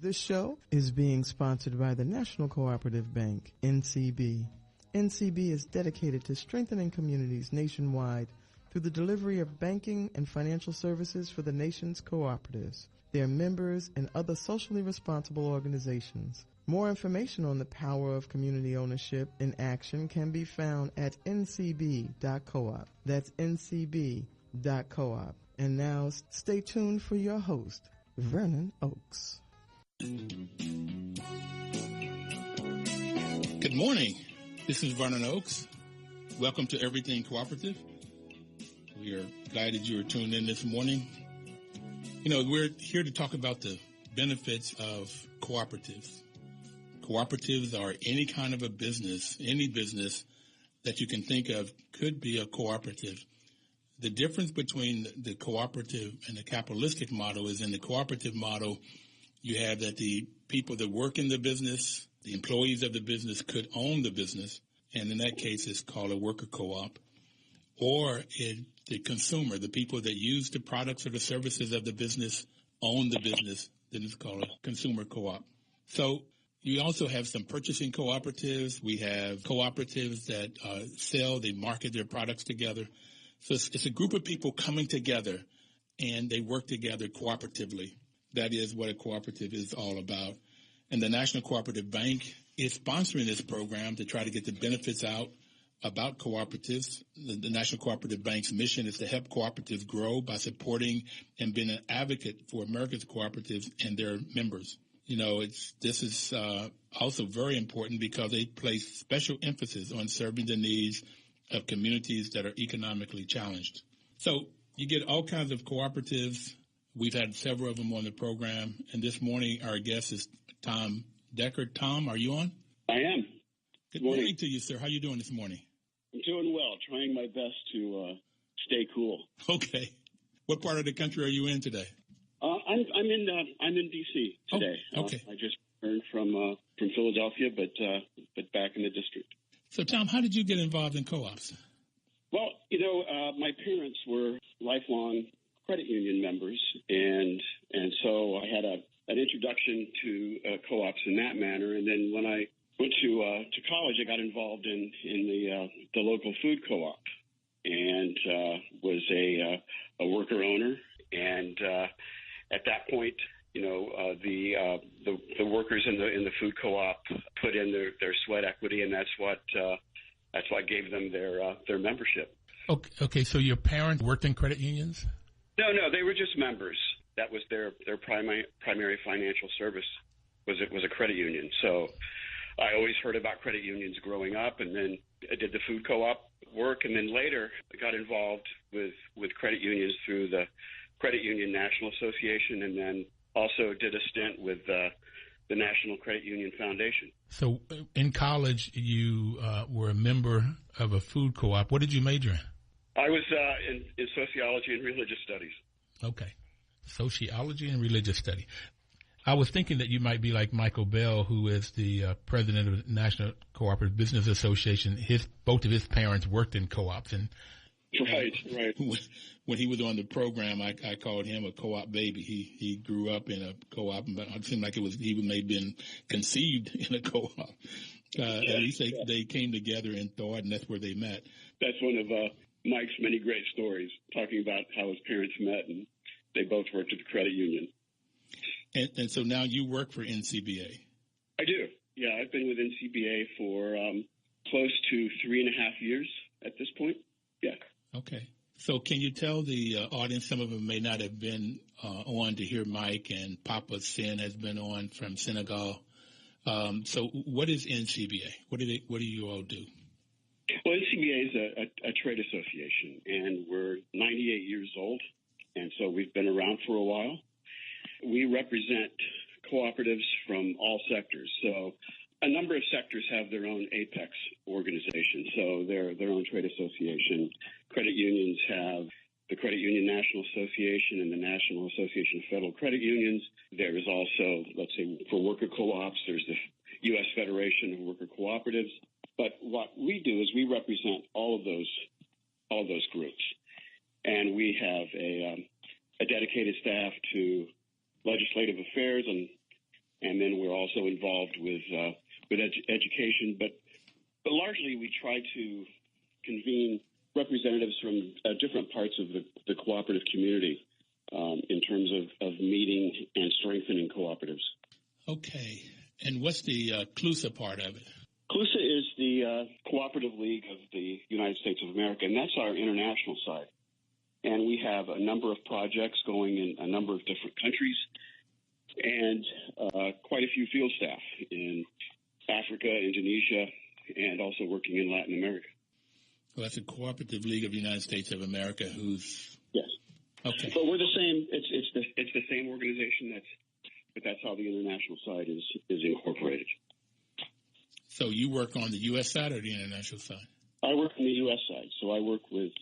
This show is being sponsored by the National Cooperative Bank, NCB. NCB is dedicated to strengthening communities nationwide through the delivery of banking and financial services for the nation's cooperatives, their members, and other socially responsible organizations. More information on the power of community ownership in action can be found at ncb.coop. That's ncb.coop. And now stay tuned for your host, Vernon Oakes. Good morning. This is Vernon Oakes. Welcome to Everything Cooperative. We are glad that you are tuned in this morning. You know, we're here to talk about the benefits of cooperatives. Cooperatives are any kind of a business, any business that you can think of could be a cooperative. The difference between the cooperative and the capitalistic model is in the cooperative model, you have that the people that work in the business, the employees of the business could own the business, and in that case it's called a worker co-op. Or the consumer, the people that use the products or the services of the business, own the business, then it's called a consumer co-op. So you also have some purchasing cooperatives. We have cooperatives that sell, they market their products together. So it's a group of people coming together and they work together cooperatively. That is what a cooperative is all about. And the National Cooperative Bank is sponsoring this program to try to get the benefits out about cooperatives. The National Cooperative Bank's mission is to help cooperatives grow by supporting and being an advocate for America's cooperatives and their members. You know, this is also very important because they place special emphasis on serving the needs of communities that are economically challenged. So you get all kinds of cooperatives. We've had several of them on the program. And this morning, our guest is Tom Decker. Tom, are you on? I am. Good morning to you, sir. How are you doing this morning? I'm doing well, trying my best to stay cool. Okay. What part of the country are you in today? I'm in D.C. today. Oh, okay. I just returned from Philadelphia, but back in the district. So, Tom, how did you get involved in co-ops? Well, you know, my parents were lifelong credit union members, and so I had an introduction to co-ops in that manner. And then when I went to college, I got involved in the local food co-op, and was a worker owner. And at that point, you know, the workers in the food co-op put in their sweat equity, and that's what gave them their membership. Okay. So your parents worked in credit unions? No, they were just members. That was their primary financial service was a credit union. So I always heard about credit unions growing up, and then I did the food co-op work, and then later I got involved with credit unions through the Credit Union National Association, and then also did a stint with the National Credit Union Foundation. So in college, you were a member of a food co-op. What did you major in? I was in sociology and religious studies. Okay. Sociology and religious study. I was thinking that you might be like Michael Bell, who is the president of the National Cooperative Business Association. Both of his parents worked in co-ops. And Right. When he was on the program, I called him a co-op baby. He grew up in a co-op, but it seemed like he may have been conceived in a co-op. At least they came together in thought, and that's where they met. That's one of Mike's many great stories, talking about how his parents met, and they both worked at the credit union. And so now you work for NCBA. I do. Yeah, I've been with NCBA for close to 3.5 years at this point. Yeah. Okay. So can you tell the audience, some of them may not have been on to hear Mike, and Papa Sin has been on from Senegal. So what is NCBA? What do you all do? Well, NCBA is a trade association, and we're 98 years old, and so we've been around for a while. We represent cooperatives from all sectors. So a number of sectors have their own apex organization, so their own trade association. Credit unions have the Credit Union National Association and the National Association of Federal Credit Unions. There is also, let's say, for worker co-ops, there's the U.S. Federation of Worker Cooperatives. But what we do is we represent all of those groups, and we have a dedicated staff to legislative affairs and then we're also involved with education. But largely, we try to convene representatives from different parts of the cooperative community in terms of meeting and strengthening cooperatives. Okay. And what's the CLUSA part of it? CLUSA is the Cooperative League of the United States of America, and that's our international side. And we have a number of projects going in a number of different countries and quite a few field staff in Africa, Indonesia, and also working in Latin America. Well, that's a Cooperative League of the United States of America who's... Yes. Okay. But we're the same. It's the same organization. But that's how the international side is incorporated. So you work on the U.S. side or the international side? I work on the U.S. side. So I work with,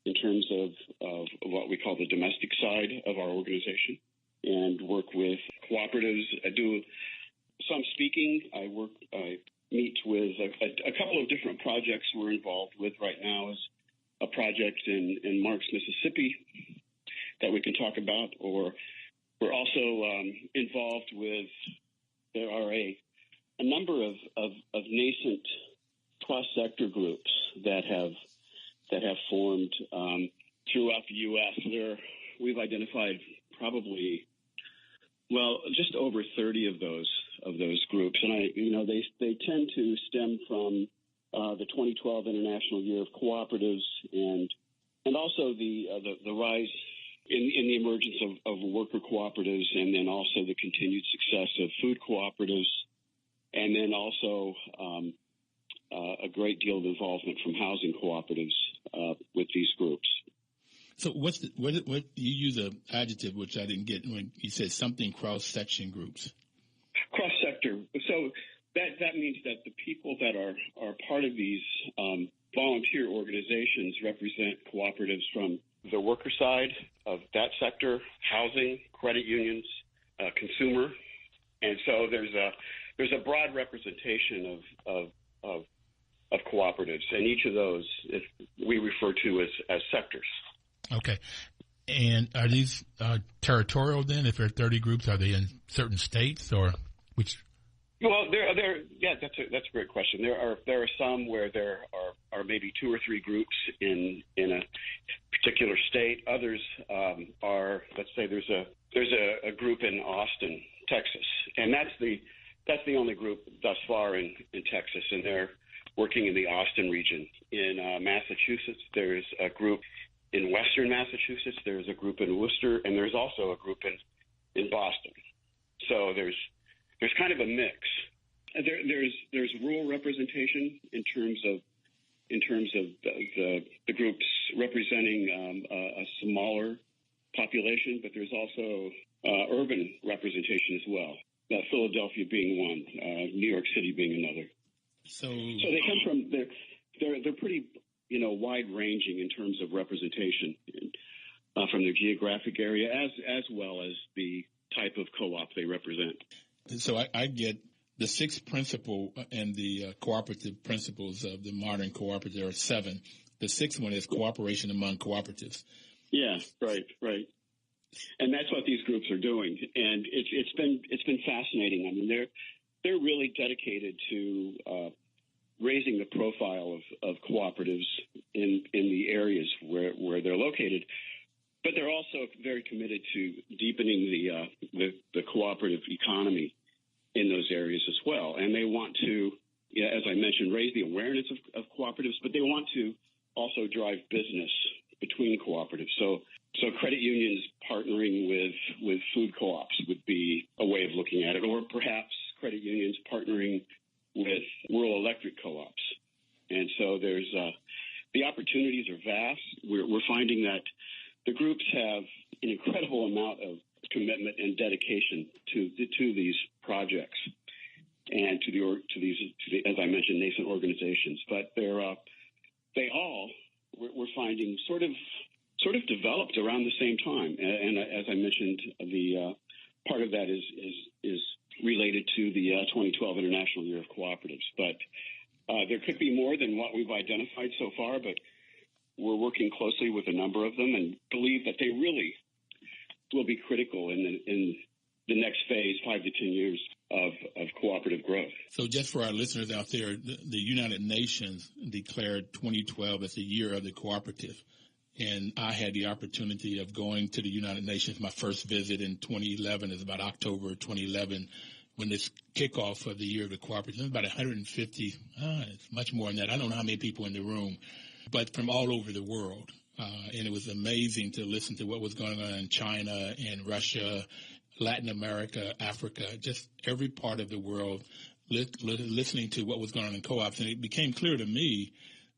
in terms of what we call the domestic side of our organization, and work with cooperatives. I do some speaking. I meet with a couple of different projects we're involved with right now. Is a project in Marks, Mississippi that we can talk about, or we're also involved with, there are a number of nascent cross-sector groups that have formed throughout the U.S. We've identified probably, just over 30 of those groups, and they tend to stem from the 2012 International Year of Cooperatives and also the rise in the emergence of worker cooperatives, and then also the continued success of food cooperatives, and then also a great deal of involvement from housing cooperatives with these groups. So what you use an adjective which I didn't get when you said something cross-section groups. Cross-sector. So that means that the people that are part of these volunteer organizations represent cooperatives from the worker side of that sector, housing, credit unions, consumer, and so there's a broad representation of cooperatives, and each of those we refer to as sectors. Okay, and are these territorial then? If there are 30 groups, are they in certain states or which? Well, that's a great question. There are some where there are maybe 2 or 3 groups in a particular state. Others are, let's say, there's a group in Austin, Texas, and that's the only group thus far in Texas, and they're working in the Austin region. In Massachusetts, there's a group in Western Massachusetts. There's a group in Worcester, and there's also a group in Boston. So there's kind of a mix. There's rural representation in terms of the groups representing a smaller population, but there's also urban representation as well. Philadelphia being one, New York City being another. So they come from they're pretty wide ranging in terms of representation from their geographic area as well as the type of co-op they represent. So I get the 6th principle and the cooperative principles of the modern cooperative. There are 7. The 6th one is cooperation among cooperatives. Yeah, right. And that's what these groups are doing, and it's been fascinating. I mean, they're really dedicated to raising the profile of cooperatives in the areas where they're located. But they're also very committed to deepening the cooperative economy in those areas as well. And they want to, as I mentioned, raise the awareness of cooperatives, but they want to also drive business between cooperatives. So credit unions partnering with food co-ops would be a way of looking at it, or perhaps credit unions partnering with rural electric co-ops. And so the opportunities are vast. We're finding that the groups have an incredible amount of commitment and dedication to these projects and to these, as I mentioned, nascent organizations. But we're finding sort of developed around the same time. And as I mentioned, the part of that is related to the 2012 International Year of Cooperatives. But there could be more than what we've identified so far, but we're working closely with a number of them and believe that they really will be critical in the next phase, 5 to 10 years of cooperative growth. So just for our listeners out there, the United Nations declared 2012 as the year of the cooperative. And I had the opportunity of going to the United Nations. My first visit in 2011 is about October 2011, when this kickoff of the year of the cooperative. There's about 150, it's much more than that. I don't know how many people in the room, but from all over the world. And it was amazing to listen to what was going on in China and Russia, Latin America, Africa, just every part of the world, listening to what was going on in co-ops. And it became clear to me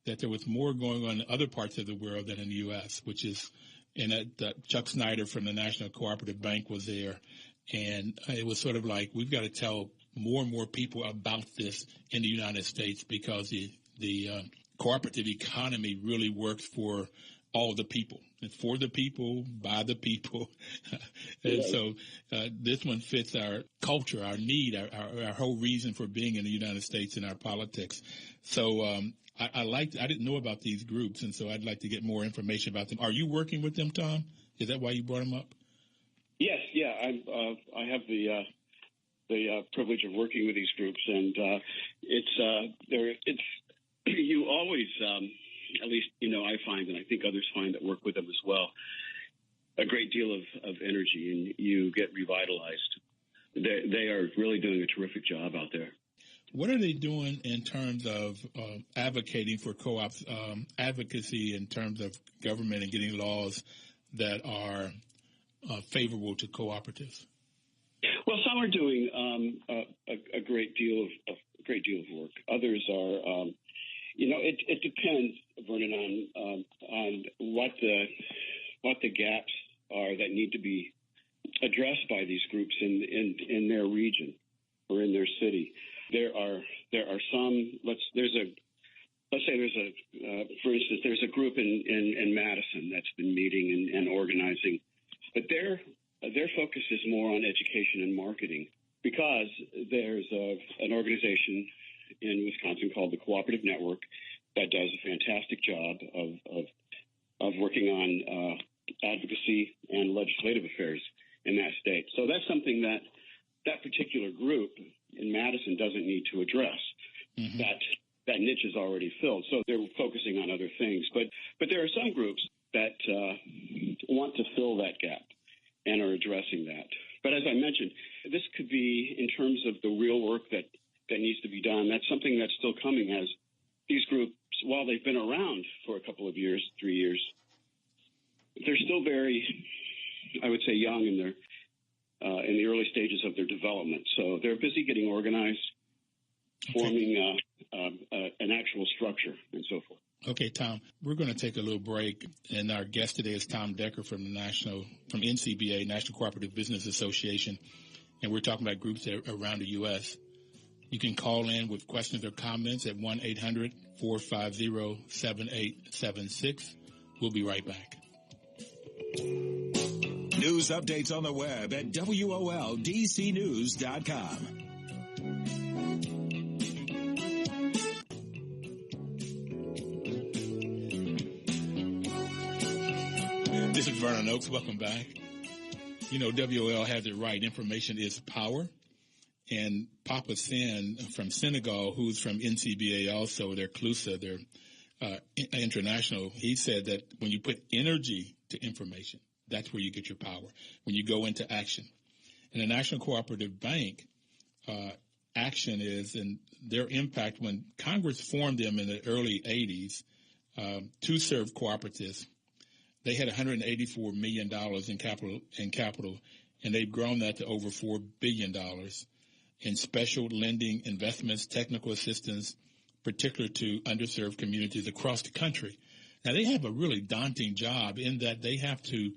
that there was more going on in other parts of the world than in the U.S., which is, and Chuck Snyder from the National Cooperative Bank was there. And it was sort of like, we've got to tell more and more people about this in the United States, because the cooperative economy really works for all the people. It's for the people, by the people. And so this one fits our culture, our need, our whole reason for being in the United States and our politics. So I didn't know about these groups, and so I'd like to get more information about them. Are you working with them, Tom? Is that why you brought them up? Yes, yeah. I have the privilege of working with these groups, and it's you always, at least I find, and I think others find that work with them as well, a great deal of energy, and you get revitalized. They are really doing a terrific job out there. What are they doing in terms of advocating for co-ops, advocacy in terms of government and getting laws that are favorable to cooperatives? Well, some are doing a great deal of work. Others are, it depends, Vernon, on what the gaps are that need to be addressed by these groups in their region or in their city. There are some. Let's say for instance, there's a group in Madison that's been meeting and organizing, but their focus is more on education and marketing, because there's an organization in Wisconsin called the Cooperative Network that does a fantastic job of working on advocacy and legislative affairs in that state. So that's something that particular group in Madison doesn't need to address. Mm-hmm. That niche is already filled, so they're focusing on other things. But there are some groups that want to fill that gap and are addressing that. But as I mentioned, this could be in terms of the real work that needs to be done. That's something that's still coming, as these groups, while they've been around for a couple of years, 3 years, they're still very, I would say, young in the early stages of their development. So they're busy getting organized, forming an actual structure, and so forth. Okay, Tom, we're going to take a little break, and our guest today is Tom Decker from NCBA, National Cooperative Business Association, and we're talking about groups around the U.S. You can call in with questions or comments at 1-800-450-7876. We'll be right back. News updates on the web at WOLDCnews.com. This is Vernon Oaks. Welcome back. WOL has it right. Information is power. And Papa Sen from Senegal, who's from NCBA also, they're CLUSA, they're international, he said that when you put energy to information, that's where you get your power, when you go into action. And the National Cooperative Bank, action is, and their impact, when Congress formed them in the early 80s to serve cooperatives, they had $184 million in capital, and they've grown that to over $4 billion in special lending, investments, technical assistance, particularly to underserved communities across the country. Now, they have a really daunting job in that they have to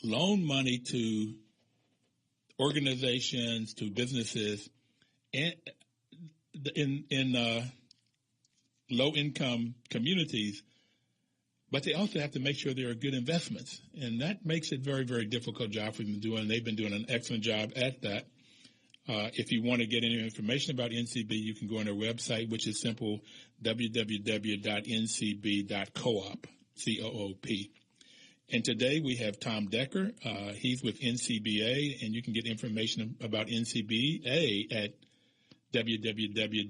loan money to organizations, to businesses, and in low-income communities, but they also have to make sure there are good investments. And that makes it a very, very difficult job for them to do, and they've been doing an excellent job at that. If you want to get any information about NCB, you can go on their website, which is simple, www.ncb.coop, C-O-O-P. And today we have Tom Decker. He's with NCBA, and you can get information about NCBA at www.ncba.coop.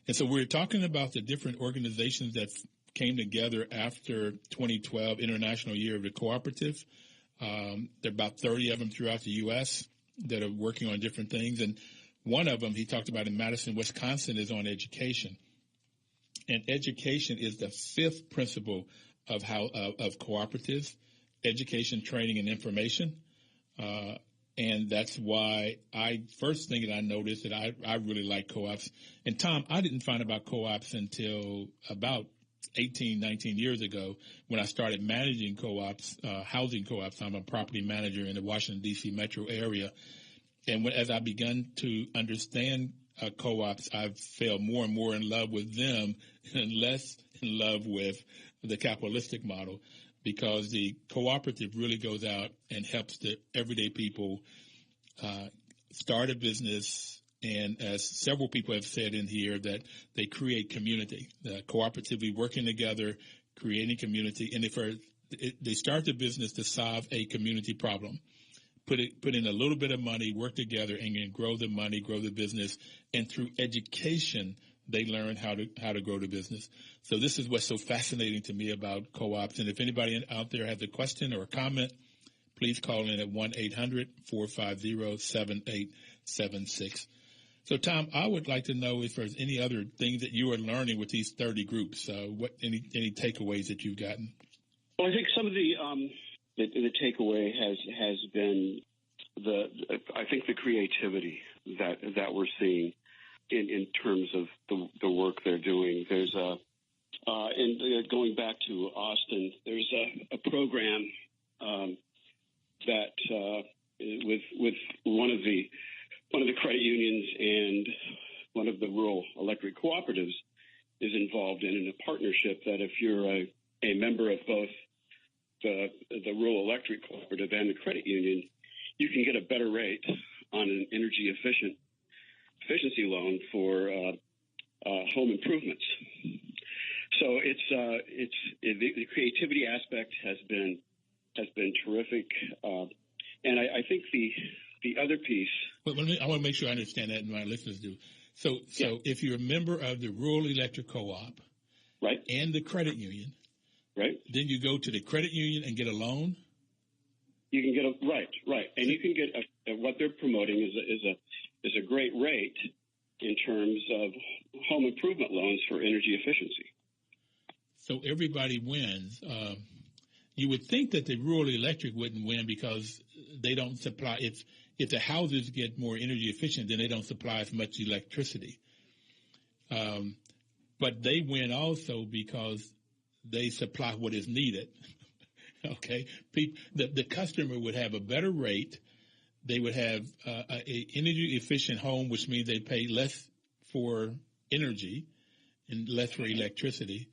And so we're talking about the different organizations that came together after 2012 International Year of the Cooperative. There are about 30 of them throughout the U.S. that are working on different things. And one of them he talked about in Madison, Wisconsin, is on education. And education is the fifth principle of cooperatives: education, training, and information. And that's why first thing that I noticed that I really like co-ops. And Tom, I didn't find about co-ops until about 18, 19 years ago when I started managing co-ops, housing co-ops. I'm a property manager in the Washington, D.C. metro area. And as I begun to understand co-ops, I've fell more and more in love with them and less in love with the capitalistic model, because the cooperative really goes out and helps the everyday people start a business. And as several people have said in here, that they create community, cooperatively working together, creating community. And they start the business to solve a community problem. Put in a little bit of money, work together, and then grow the money, grow the business. And through education, they learn how to grow the business. So this is what's so fascinating to me about co-ops. And if anybody out there has a question or a comment, please call in at 1-800-450-7876. So, Tom, I would like to know if there's any other things that you are learning with these 30 groups. Any takeaways that you've gotten? Well, I think some of the takeaway has been the creativity that we're seeing in terms of the work they're doing. There's going back to Austin, there's a program that with one of the credit unions and one of the rural electric cooperatives is involved in a partnership that if you're a member of both the rural electric cooperative and the credit union, you can get a better rate on an energy efficiency loan for home improvements. So the creativity aspect has been terrific, and I think the other piece. Well, I want to make sure I understand that, and my listeners do. So if you're a member of the rural electric co-op, right, and the credit union, right, then you go to the credit union and get a loan. You can get right, and you can get what they're promoting is a great rate in terms of home improvement loans for energy efficiency. So everybody wins. You would think that the rural electric wouldn't win because they don't supply. If the houses get more energy efficient, then they don't supply as much electricity. But they win also because they supply what is needed. Okay, the customer would have a better rate. They would have an energy efficient home, which means they pay less for energy and less for electricity.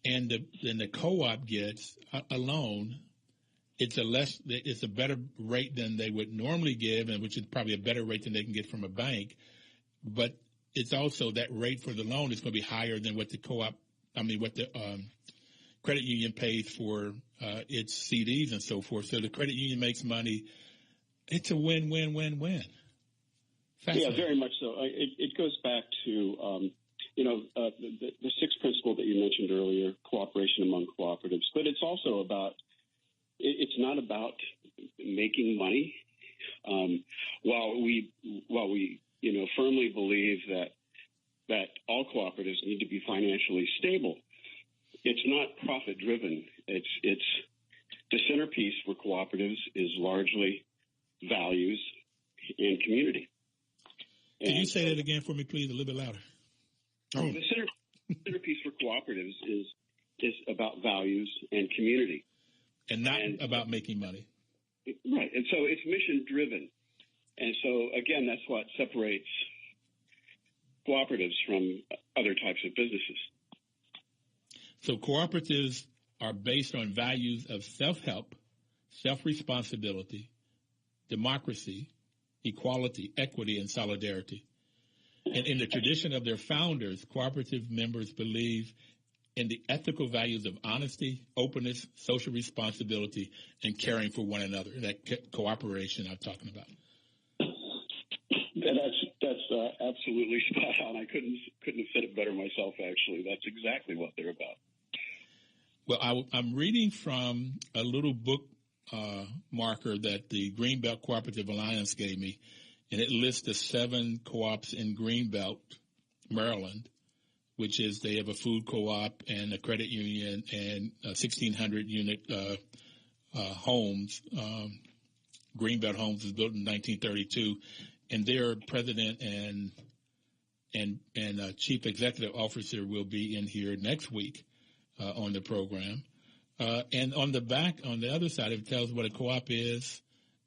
And then the co-op gets a loan. It's a better rate than they would normally give, and which is probably a better rate than they can get from a bank. But it's also that rate for the loan is going to be higher than what the credit union pays for its CDs and so forth. So the credit union makes money. It's a win-win-win-win. Yeah, very much so. It goes back to the sixth principle that you mentioned earlier, cooperation among cooperatives. But it's also it's not about making money. While we firmly believe that all cooperatives need to be financially stable, it's not profit driven. It's the centerpiece for cooperatives is largely values and community. Can you say that again for me, please, a little bit louder? The centerpiece for cooperatives is about values and community. And not about making money. Right. And so it's mission driven. And so, again, that's what separates cooperatives from other types of businesses. So cooperatives are based on values of self-help, self-responsibility, democracy, equality, equity, and solidarity. And in the tradition of their founders, cooperative members believe in the ethical values of honesty, openness, social responsibility, and caring for one another. That cooperation I'm talking about. That's absolutely spot on. I couldn't have said it better myself. Actually, that's exactly what they're about. Well, I'm reading from a little book marker that the Greenbelt Cooperative Alliance gave me, and it lists the 7 co-ops in Greenbelt, Maryland, which is they have a food co-op and a credit union and 1,600 unit homes. Greenbelt Homes was built in 1932, and their president and chief executive officer will be in here next week on the program. And on the back, on the other side, it tells what a co-op is.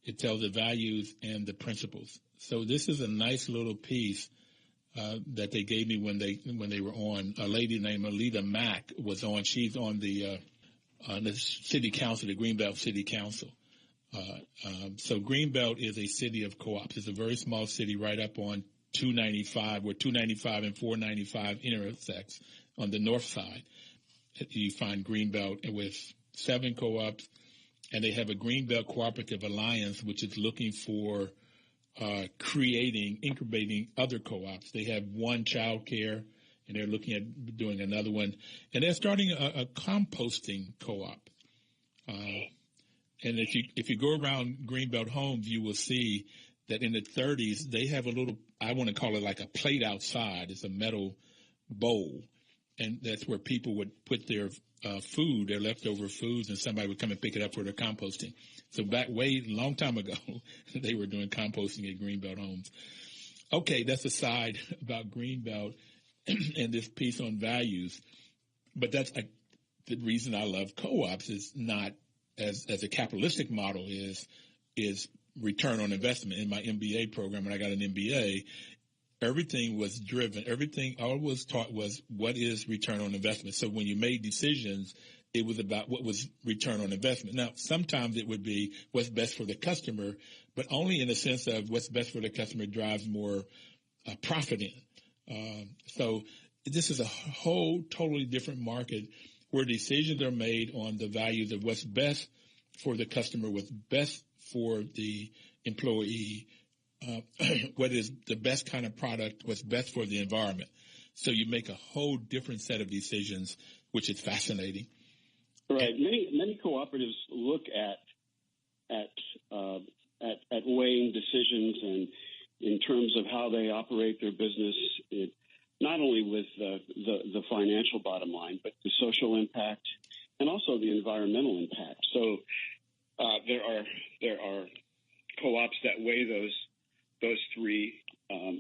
It tells the values and the principles. So this is a nice little piece that they gave me when they were on. A lady named Alita Mack was on. She's on the city council, the Greenbelt City Council. So Greenbelt is a city of co-ops. It's a very small city right up on 295, where 295 and 495 intersects on the north side. You find Greenbelt with 7 co-ops, and they have a Greenbelt Cooperative Alliance, which is looking for incubating other co-ops. They have one child care, and they're looking at doing another one. And they're starting a composting co-op. And if you go around Greenbelt Homes, you will see that in the 30s, they have a little, I want to call it like a plate outside. It's a metal bowl. And that's where people would put their food, their leftover foods, and somebody would come and pick it up for their composting. So back way long time ago, they were doing composting at Greenbelt Homes. Okay, that's a side about Greenbelt and this piece on values. But that's the reason I love co-ops is not as a capitalistic model is return on investment. In my MBA program, when I got an MBA, everything was driven. Everything I was taught was what is return on investment. So when you made decisions, it was about what was return on investment. Now, sometimes it would be what's best for the customer, but only in the sense of what's best for the customer drives more profit in. So this is a whole totally different market where decisions are made on the values of what's best for the customer, what's best for the employee, what is the best kind of product, what's best for the environment. So you make a whole different set of decisions, which is fascinating. Right. Many cooperatives look at weighing decisions and in terms of how they operate their business, not only with the financial bottom line, but the social impact and also the environmental impact. So there are co-ops that weigh those three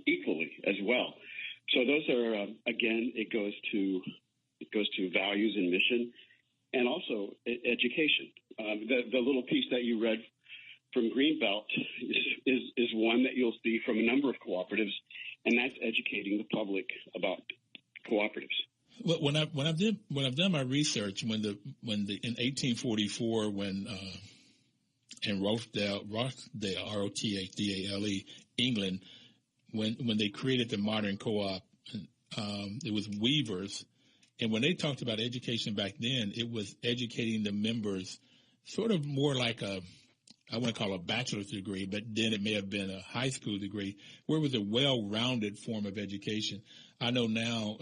equally as well. So those are again, it goes to values and mission, and also education. The little piece that you read from Greenbelt is one that you'll see from a number of cooperatives, and that's educating the public about cooperatives. Well, when I've done my research, in 1844 in Rochdale, Rothdale, England, when they created the modern co-op, it was weavers, and when they talked about education back then, it was educating the members, sort of more like I want to call it a bachelor's degree, but then it may have been a high school degree, where it was a well-rounded form of education. I know now,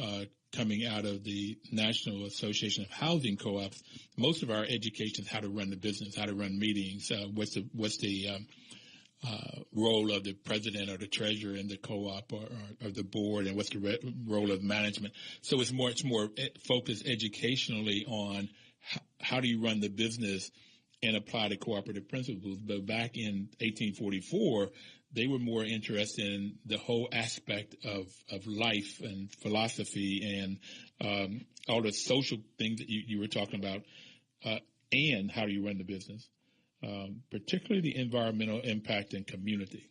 coming out of the National Association of Housing Co-ops, most of our education is how to run the business, how to run meetings, what's the role of the president or the treasurer in the co-op or the board, and what's the role of management. So it's more focused educationally on how do you run the business and apply the cooperative principles. But back in 1844, they were more interested in the whole aspect of life and philosophy and all the social things that you were talking about, and how do you run the business, particularly the environmental impact and community.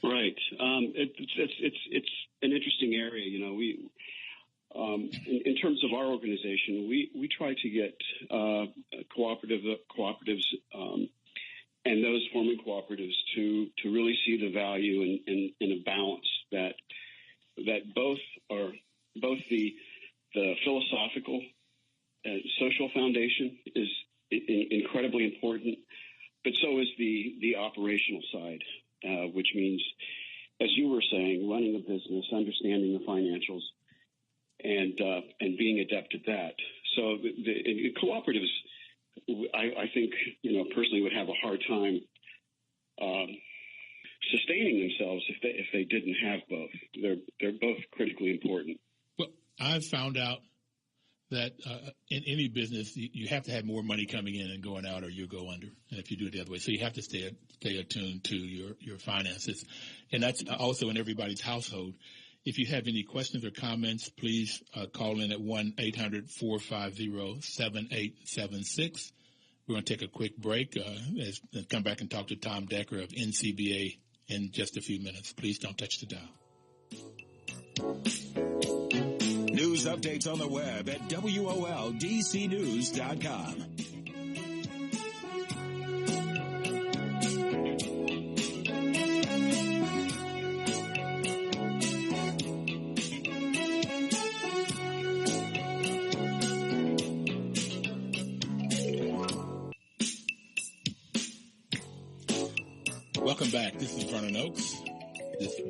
Right. It's an interesting area. You know, we in terms of our organization, we try to get cooperatives and those forming cooperatives to really see the value in a balance that that both the philosophical and social foundation is incredibly important, but so is the operational side, which means, as you were saying, running a business, understanding the financials, and being adept at that. So the cooperatives, I think, personally would have a hard time sustaining themselves if they didn't have both. They're both critically important. Well, I've found out that in any business, you have to have more money coming in and going out, or you'll go under. And if you do it the other way, so you have to stay attuned to your finances, and that's also in everybody's household. If you have any questions or comments, please call in at 1-800-450-7876. We're going to take a quick break and come back and talk to Tom Decker of NCBA in just a few minutes. Please don't touch the dial. News updates on the web at WOLDCnews.com. Welcome back. This is Vernon Oaks. This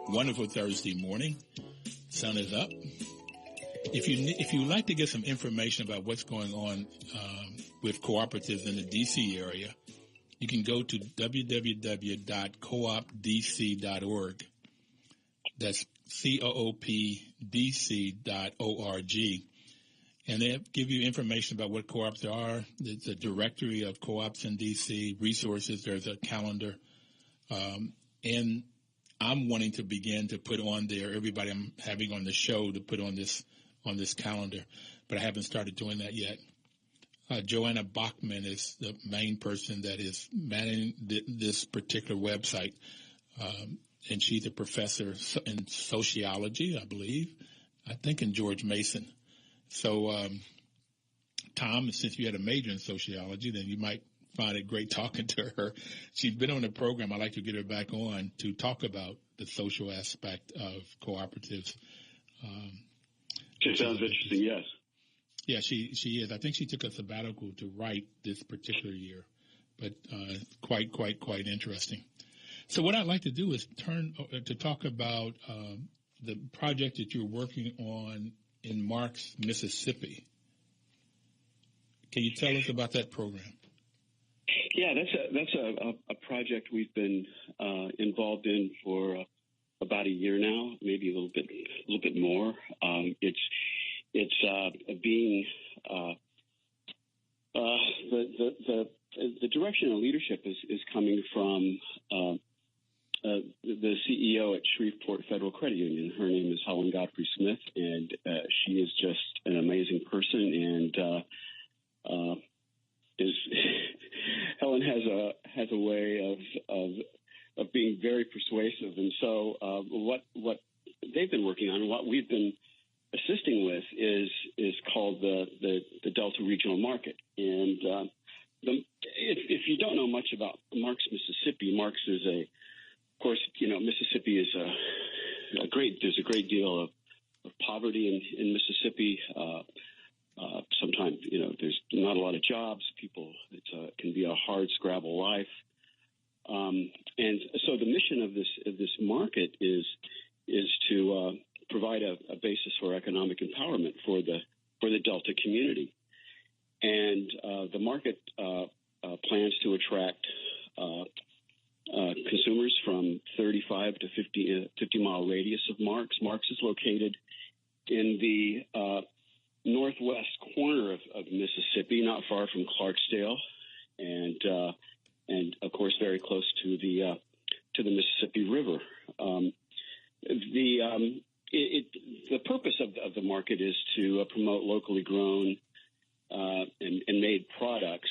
wonderful Thursday morning. Sun is up. If you like to get some information about what's going on with cooperatives in the D.C. area, you can go to www.coopdc.org. That's coopdc.org. And they give you information about what co-ops are. There's a directory of co-ops in D.C., resources. There's a calendar. And I'm wanting to begin to put on there everybody I'm having on the show to put on this calendar, but I haven't started doing that yet. Joanna Bachman is the main person that is managing this particular website, and she's a professor in sociology, I believe, I think in George Mason. So, Tom, since you had a major in sociology, then you might find it great talking to her. She's been on the program. I'd like to get her back on to talk about the social aspect of cooperatives. It sounds interesting, yes. Yeah, she is. I think she took a sabbatical to write this particular year, but quite interesting. So what I'd like to do is turn to talk about the project that you're working on in Marks, Mississippi. Can you tell us about that program? Yeah, that's a project we've been involved in for about a year now, maybe a little bit more. It's being the direction and leadership is coming from the CEO at Shreveport Federal Credit Union. Her name is Helen Godfrey Smith, and she is just an amazing person. And Helen has a way of being very persuasive. And so what they've been working on, and what we've been assisting with, is called the Delta Regional Market. And if you don't know much about Marks, Mississippi, Marks is of course, Mississippi is there's a great deal of poverty in Mississippi. Sometimes, there's not a lot of jobs. It can be a hard scrabble life. And so the mission of this market is to provide a basis for economic empowerment for the Delta community. And the market plans to attract consumers from 35 to 50 mile radius of Marks. Marks is located in the northwest corner of Mississippi, not far from Clarksdale, and of course very close to the Mississippi River. The purpose of the market is to promote locally grown and made products.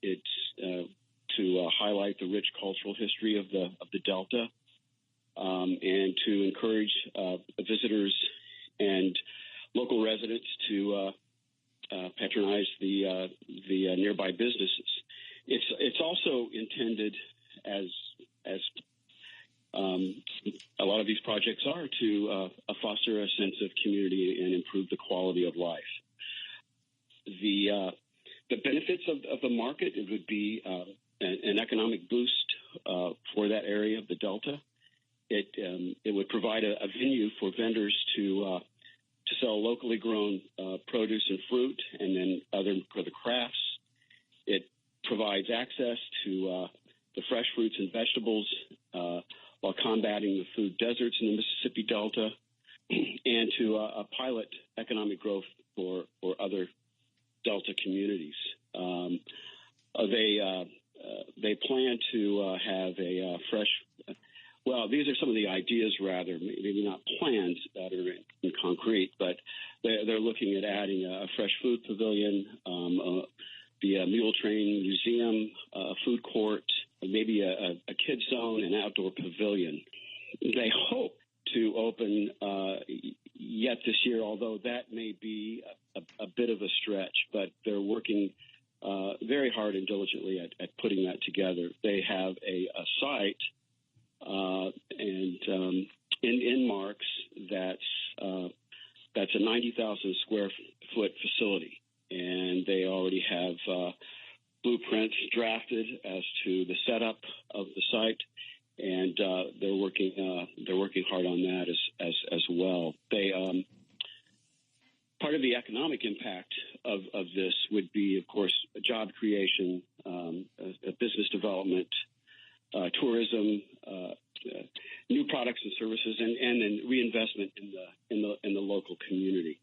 It's to highlight the rich cultural history of the Delta, and to encourage visitors and local residents to patronize the nearby businesses. It's also intended as a lot of these projects are to foster a sense of community and improve the quality of life. The benefits of the market, it would be an economic boost for that area of the Delta. It would provide a venue for vendors to sell locally grown produce and fruit, and then other for the crafts. It provides access to the fresh fruits and vegetables while combating the food deserts in the Mississippi Delta, and to a pilot economic growth for other Delta communities. They plan to have a fresh. Well, these are some of the ideas, rather, maybe not plans that are in concrete, but they're looking at adding a fresh food pavilion, the Mule Train museum, a food court, maybe a kids zone, an outdoor pavilion. They hope to open yet this year, although that may be a bit of a stretch, but they're working very hard and diligently at putting that together. They have a site in Marks that's a 90,000 square foot facility, and they already have blueprints drafted as to the setup of the site, and they're working hard on that as well. They part of the economic impact of this would be, of course, job creation, business development, tourism, new products and services, and then reinvestment in the local community.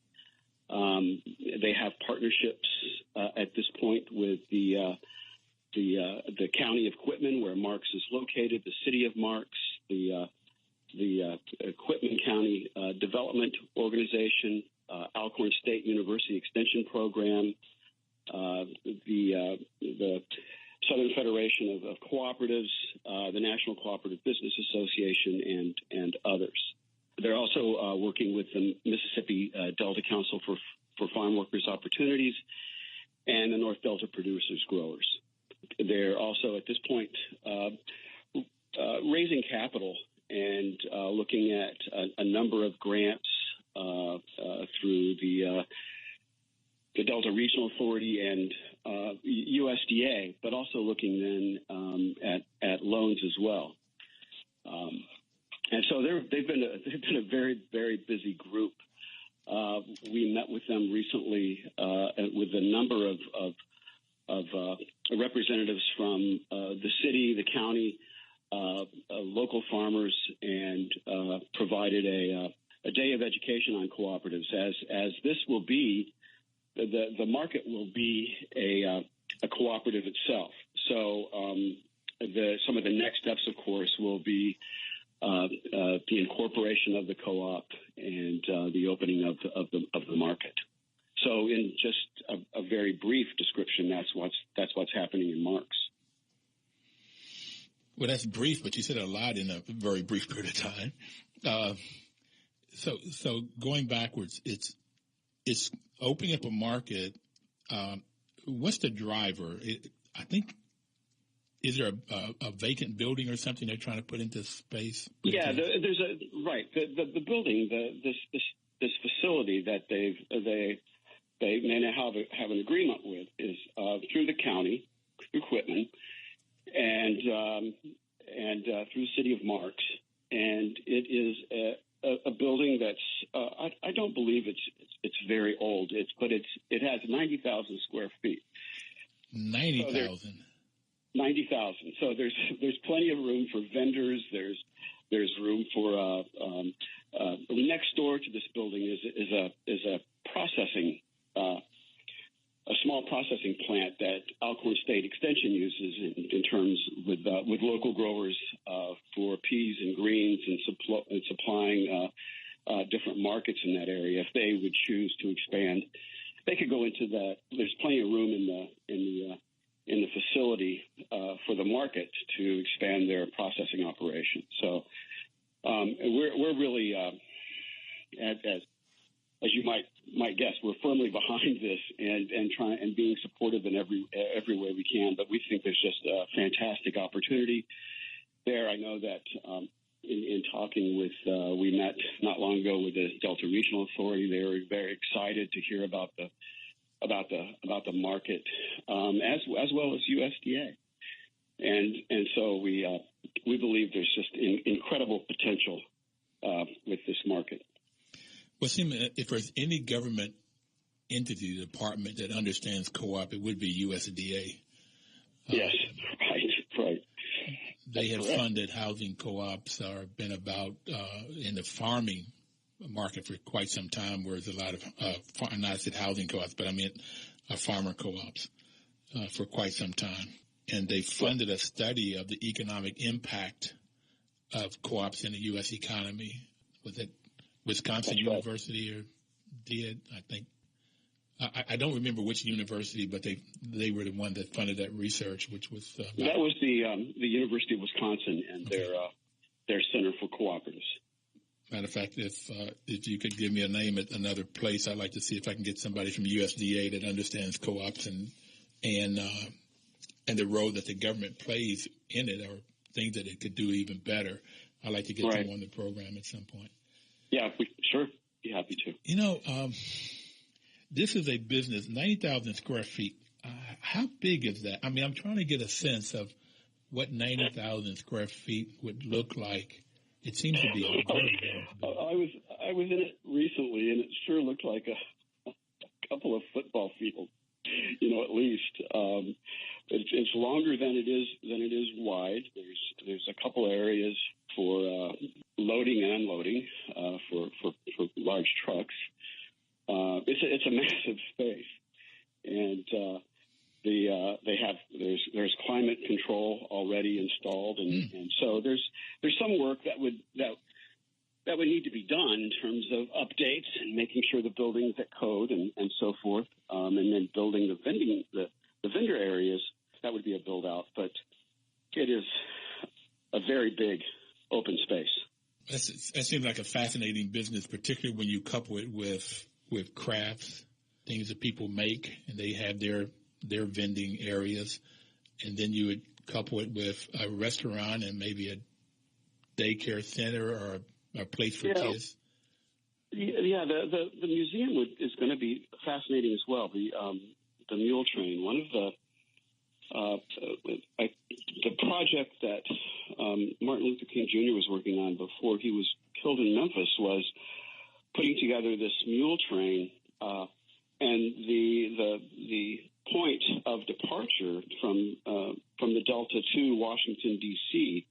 They have partnerships at this point with the county of Quitman, where Marks is located, the city of Marks, the Quitman County Development Organization, Alcorn State University Extension Program, the Southern Federation of Cooperatives, the National Cooperative Business Association, and others. They're also working with the Mississippi Delta Council for Farm Workers Opportunities and the North Delta Producers Growers. They're also at this point raising capital and looking at a number of grants through the Delta Regional Authority and USDA, but also looking then at loans as well. And so they've been a very, very busy group. We met with them recently with a number of representatives from the city, the county, local farmers, and provided a day of education on cooperatives. As this will be, the market will be a cooperative itself. So some of the next steps, of course, will be the incorporation of the co-op and the opening of the market. So, in just a very brief description, that's what's happening in Marks. Well, that's brief, but you said a lot in a very brief period of time. So going backwards, it's opening up a market. What's the driver? I think. Is there a vacant building or something they're trying to put into space? Yeah, there's the building, this facility that they may now have an agreement with is through the county, through Quitman, and through the city of Marks, and it is a building that's I don't believe it's very old. It has 90,000 square feet. 90,000. 90,000. So there's plenty of room for vendors. There's room for next door to this building is a processing a small processing plant that Alcorn State Extension uses in terms with local growers for peas and greens and supplying different markets in that area. If they would choose to expand, they could go into that. There's plenty of room in the facility for the market to expand their processing operation. So we're really, as you might guess, we're firmly behind this and being supportive in every way we can. But we think there's just a fantastic opportunity there. I know that in talking with, we met not long ago with the Delta Regional Authority. They were very excited to hear about the market, as well as USDA, and so we believe there's just incredible potential with this market. Well, if there's any government entity, department that understands co-op, it would be USDA. Yes, right. They have funded housing co-ops or been about in the farming market for quite some time, where there's a lot of, not I said housing co-ops, but I meant farmer co-ops for quite some time. And they funded a study of the economic impact of co-ops in the U.S. economy. Was it Wisconsin University or did, I think? I don't remember which university, but they were the one that funded that research, which was that was the University of Wisconsin and their Center for Cooperatives. Matter of fact, if you could give me a name at another place, I'd like to see if I can get somebody from USDA that understands co-ops and the role that the government plays in it, or things that it could do even better. I'd like to get them on the program at some point. Yeah, sure. Be happy to. You know, this is a business, 90,000 square feet. How big is that? I mean, I'm trying to get a sense of what 90,000 square feet would look like. It seems to be a very I was in it recently, and it sure looked like a couple of football fields, at least. It's longer than it is wide. There's a couple of areas for loading and unloading for large trucks. It's a massive space, and there's climate control already installed, and so there's some work that would need to be done in terms of updates and making sure the building's at code and so forth, and then building the vendor areas. That would be a build out, but it is a very big open space. That seems like a fascinating business, particularly when you couple it with crafts, things that people make, and they have their vending areas, and then you would couple it with a restaurant and maybe a daycare center or a place for kids. Yeah, the museum is going to be fascinating as well. The Mule Train, one of the project that Martin Luther King Jr. was working on before he was killed in Memphis was putting together this Mule Train, and the point of departure from the Delta to Washington D.C.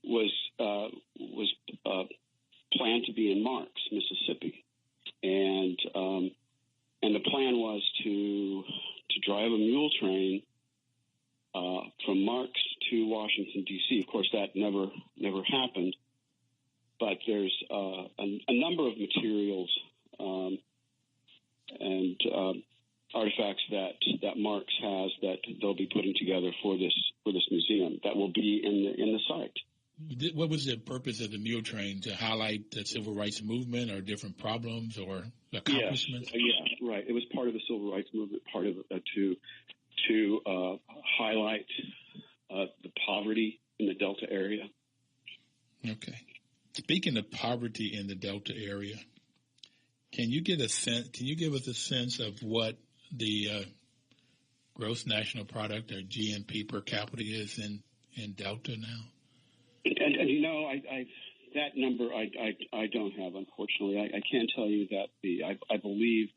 was planned to be in Marks, Mississippi, and the plan was to drive a mule train from Marks to Washington D.C. Of course, that never happened. But there's a number of materials and artifacts that Marks has that they'll be putting together for this museum that will be in the site. What was the purpose of the Mule Train? To highlight the civil rights movement or different problems or accomplishments? Yeah, right. It was part of the civil rights movement, part of to highlight the poverty in the Delta area. Okay. Speaking of poverty in the Delta area, can you give us a sense of what the gross national product or GDP per capita is in Delta now? And I that number I don't have, unfortunately. I can tell you that I believe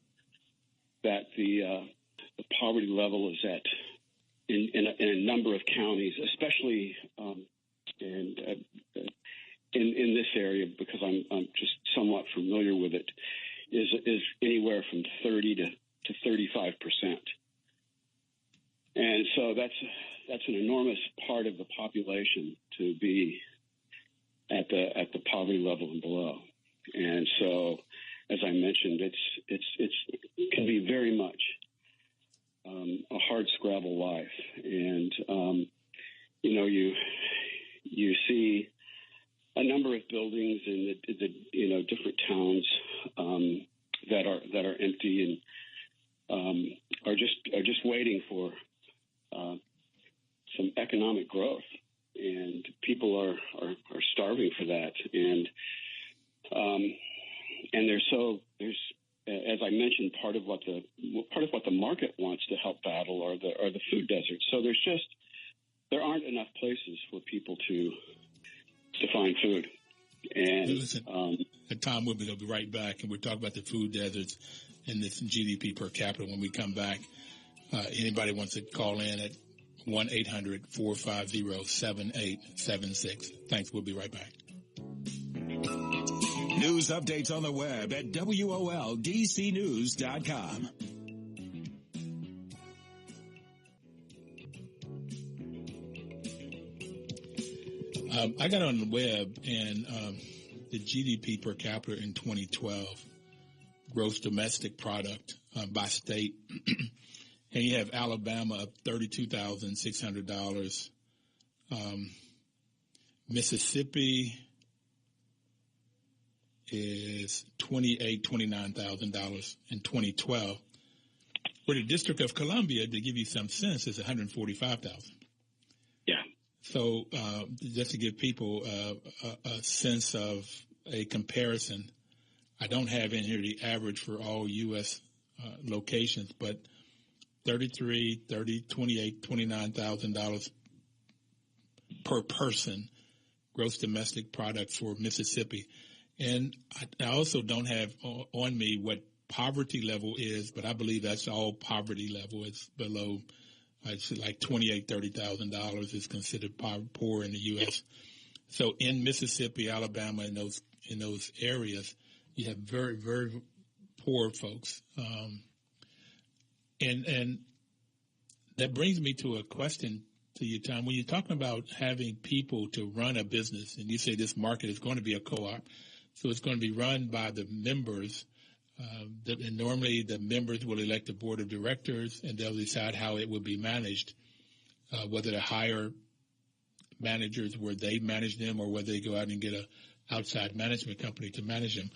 that the poverty level is at in a number of counties, especially in this area, because I'm just somewhat familiar with it, is anywhere from 30 to 35%, and so that's an enormous part of the population to be at the poverty level and below, and so as I mentioned, it can be very much a hard scrabble life, and you see a number of buildings in the different towns that are empty and are just waiting for some economic growth, and people are starving starving for that, and there's as I mentioned, part of what the market wants to help battle are the food deserts. So there aren't enough places for people to find food. And listen, Tom, we'll be right back, and we'll talk about the food deserts and this GDP per capita when we come back. Anybody wants to call in at 1-800-450-7876. Thanks. We'll be right back. News updates on the web at WOLDCnews.com. I got on the web, and the GDP per capita in 2012, gross domestic product by state, and you have Alabama up $32,600, Mississippi is $29,000 in 2012. For the District of Columbia, to give you some sense, is $145,000. Yeah. So just to give people a sense of a comparison, I don't have in here the average for all U.S. Locations, but $29,000 per person gross domestic product for Mississippi. And I also don't have on me what poverty level is, but I believe that's all poverty level. It's below, it's like $28,000, $30,000 is considered poor in the U.S. So in Mississippi, Alabama, in those areas, you have very, very poor folks. And that brings me to a question to you, Tom. When you're talking about having people to run a business, and you say this market is going to be a co-op, so it's going to be run by the members, and normally the members will elect a board of directors, and they'll decide how it will be managed, whether to hire managers where they manage them or whether they go out and get an outside management company to manage them.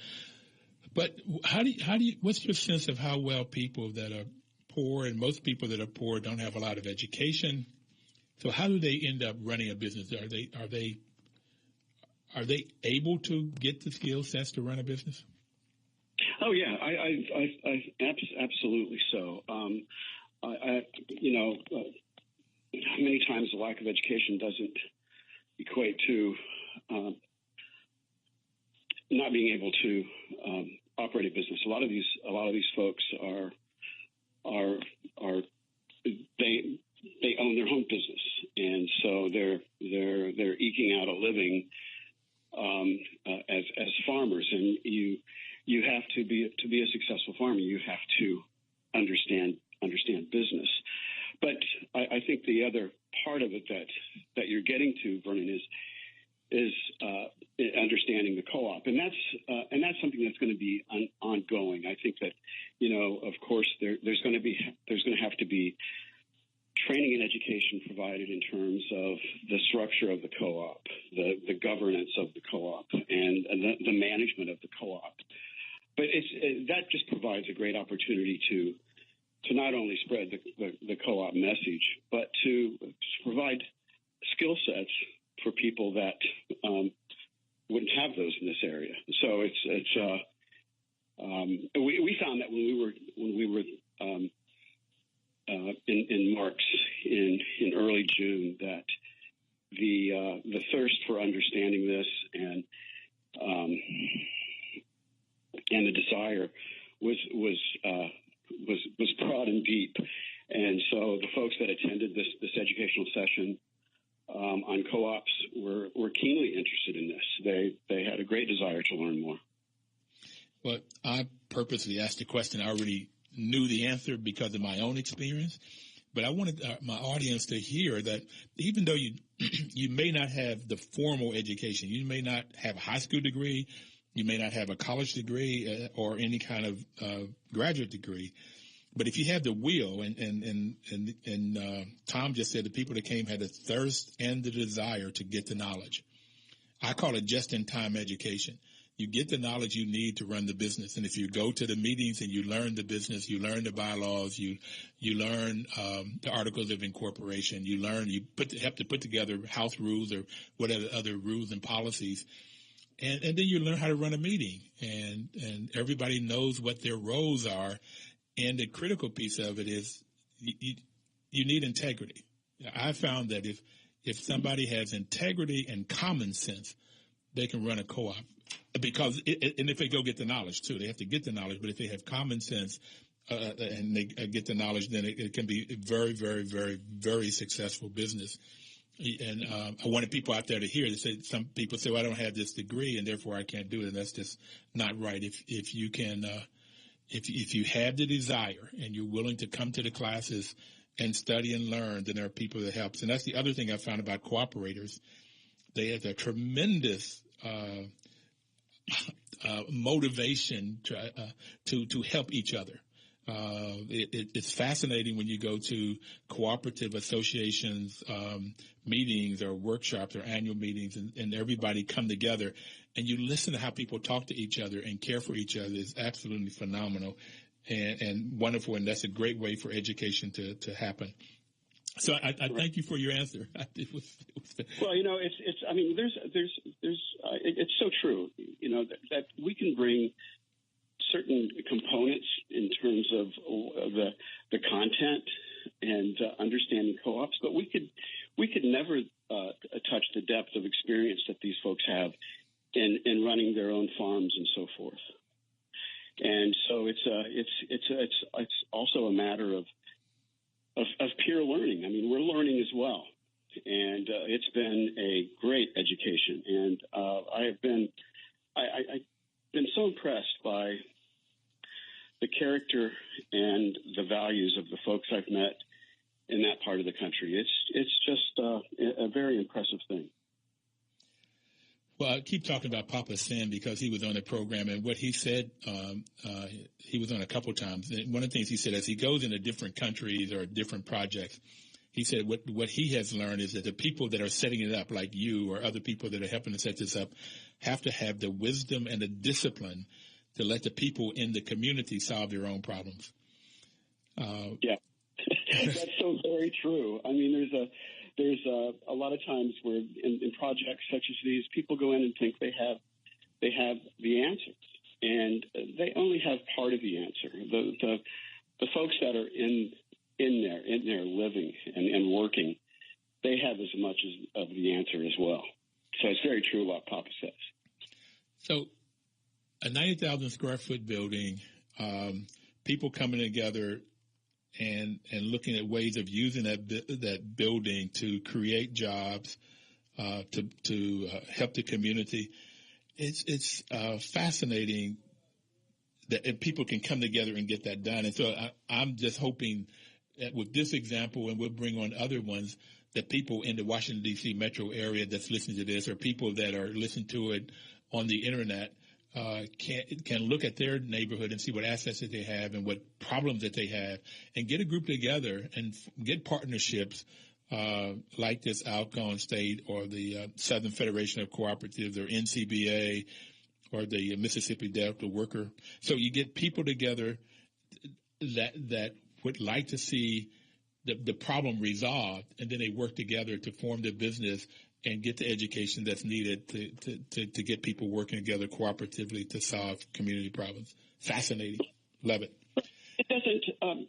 But what's your sense of how well people that are poor, and most people that are poor don't have a lot of education, so how do they end up running a business? Are they able to get the skill sets to run a business? Oh yeah, I absolutely so. Many times the lack of education doesn't equate to not being able to operate a business. A lot of these folks they own their own business, and so they're eking out a living as farmers. And you have to be a successful farmer, you have to understand business. But I think the other part of it that you're getting to, Vernon, is understanding the co-op, and that's something that's going to be ongoing. I think that, of course, there's going to have to be training and education provided in terms of the structure of the co-op, the governance of the co-op, and the management of the co-op. But that just provides a great opportunity to not only spread the co-op message, but to provide skill sets for people that wouldn't have those in this area. So we found that when we were in Marks in early June, that the thirst for understanding this and the desire was broad and deep. And so the folks that attended this educational session on co-ops were keenly interested in this. They had a great desire to learn more. Well, I purposely asked the question. I already knew the answer because of my own experience, but I wanted my audience to hear that even though you may not have the formal education, you may not have a high school degree, you may not have a college degree or any kind of graduate degree, but if you have the will, and Tom just said the people that came had the thirst and the desire to get the knowledge. I call it just-in-time education. You get the knowledge you need to run the business. And if you go to the meetings and you learn the business, you learn the bylaws, you learn the articles of incorporation, you have to put together house rules or whatever other rules and policies. And then you learn how to run a meeting, and everybody knows what their roles are. And the critical piece of it is you need integrity. I found that if somebody has integrity and common sense, they can run a co-op. And if they go get the knowledge too, they have to get the knowledge. But if they have common sense and they get the knowledge, then it can be a very, very, very, very successful business. And I wanted people out there to hear. Some people say, "Well, I don't have this degree, and therefore I can't do it." And that's just not right. If you can, if you have the desire and you're willing to come to the classes and study and learn, then there are people that helps. And that's the other thing I found about cooperators. They have a tremendous motivation to help each other. It's fascinating when you go to cooperative associations meetings or workshops or annual meetings, and everybody come together, and you listen to how people talk to each other and care for each other. Is absolutely phenomenal and wonderful, and that's a great way for education to happen. So I thank you for your answer. Well, it's so true, that we can bring certain components in terms of the content and understanding co-ops, but we could never touch the depth of experience that these folks have in running their own farms and so forth. And so it's also a matter of peer learning. I mean, we're learning as well, and it's been a great education. And I've been so impressed by the character and the values of the folks I've met in that part of the country. It's just a very impressive thing. Well, I keep talking about Papa Sam because he was on the program, and what he said, he was on a couple times. And one of the things he said, as he goes into different countries or different projects, he said what he has learned is that the people that are setting it up, like you or other people that are helping to set this up, have to have the wisdom and the discipline to let the people in the community solve their own problems. Yeah, that's so very true. I mean, there's a lot of times where in projects such as these, people go in and think they have the answers, and they only have part of the answer. The folks that are in there living and working, they have as much of the answer as well. So it's very true what Papa says. So a 90,000 square foot building, people coming together and looking at ways of using that building to create jobs, to help the community. It's fascinating that people can come together and get that done. And so I'm just hoping that with this example, and we'll bring on other ones, that people in the Washington, D.C. metro area that's listening to this, or people that are listening to it on the internet, can look at their neighborhood and see what assets that they have and what problems that they have, and get a group together and get partnerships like this Alcorn State or the Southern Federation of Cooperatives or NCBA or the Mississippi Delta Worker. So you get people together that would like to see the problem resolved, and then they work together to form their business and get the education that's needed to get people working together cooperatively to solve community problems. Fascinating. Love it. It doesn't.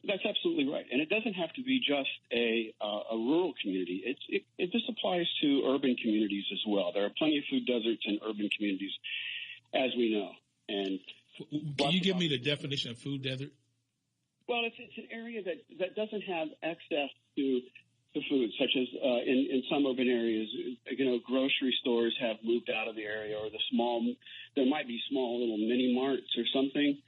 That's absolutely right. And it doesn't have to be just a rural community. This applies to urban communities as well. There are plenty of food deserts in urban communities, as we know. And can you give me the definition of food desert? Well, it's an area that doesn't have access to food, such as in some urban areas, grocery stores have moved out of the area, or there might be small little mini marts or something,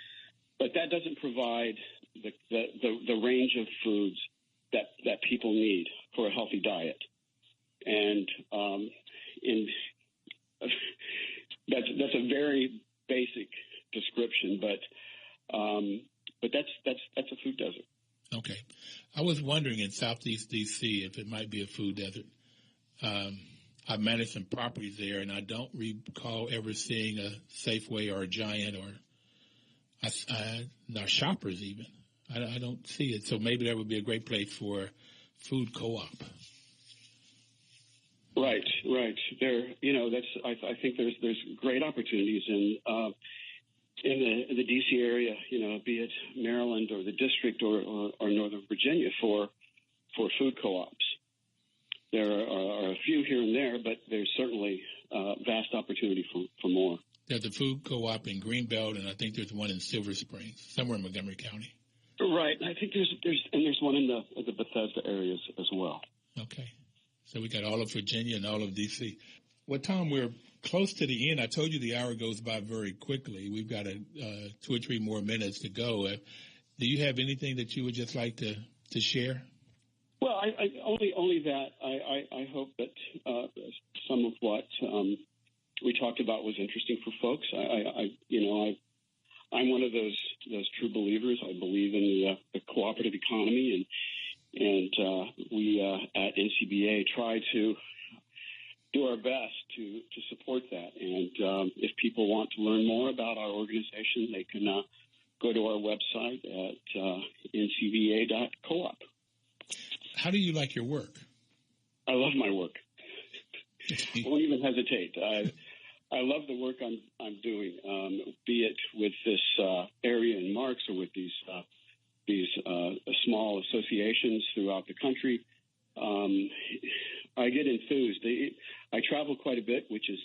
but that doesn't provide the range of foods that people need for a healthy diet. And that's a very basic description, but that's a food desert. Okay. I was wondering in Southeast D.C. if it might be a food desert. I manage some properties there, and I don't recall ever seeing a Safeway or a Giant or Shoppers even. I don't see it. So maybe that would be a great place for food co-op. Right. There, I think there's great opportunities in the D.C. area, be it Maryland or the district or Northern Virginia for food co-ops. There are a few here and there, but there's certainly vast opportunity for more. There's a food co-op in Greenbelt, and I think there's one in Silver Springs, somewhere in Montgomery County. Right, and I think there's one in the Bethesda areas as well. Okay, so we got all of Virginia and all of D.C. Well, Tom, we're close to the end. I told you the hour goes by very quickly. We've got 2 or 3 more minutes to go. Do you have anything that you would just like to share? Well, I only that I hope that some of what we talked about was interesting for folks. I'm one of those true believers. I believe in the cooperative economy, and we at NCBA try to do our best to support that. And if people want to learn more about our organization, they can go to our website at ncba.coop. How do you like your work? I love my work. I won't even hesitate. I love the work I'm doing, be it with this area in Marks or with these small associations throughout the country. I get enthused. I travel quite a bit, which is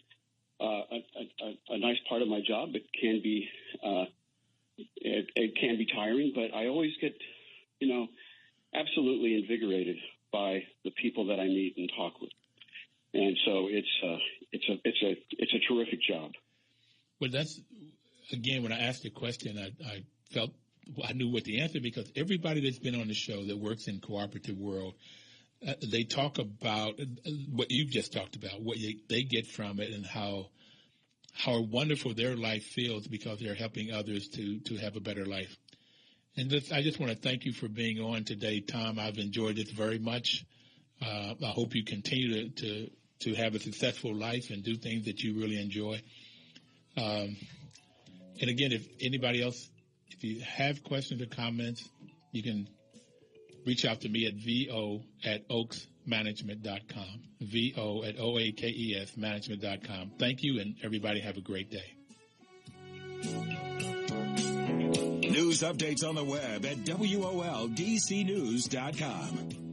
a nice part of my job. It can be tiring, but I always get absolutely invigorated by the people that I meet and talk with, and so it's a terrific job. Well, that's again when I asked the question, I felt I knew what the answer, because everybody that's been on the show that works in cooperative world, they talk about what you've just talked about, what they get from it, and how wonderful their life feels because they're helping others to have a better life. And I just want to thank you for being on today, Tom. I've enjoyed this very much. I hope you continue to have a successful life and do things that you really enjoy. And again, if anybody else, if you have questions or comments, you can reach out to me at vo@oakesmanagement.com, vo@oakes management.com. Thank you, and everybody have a great day. News updates on the web at woldcnews.com.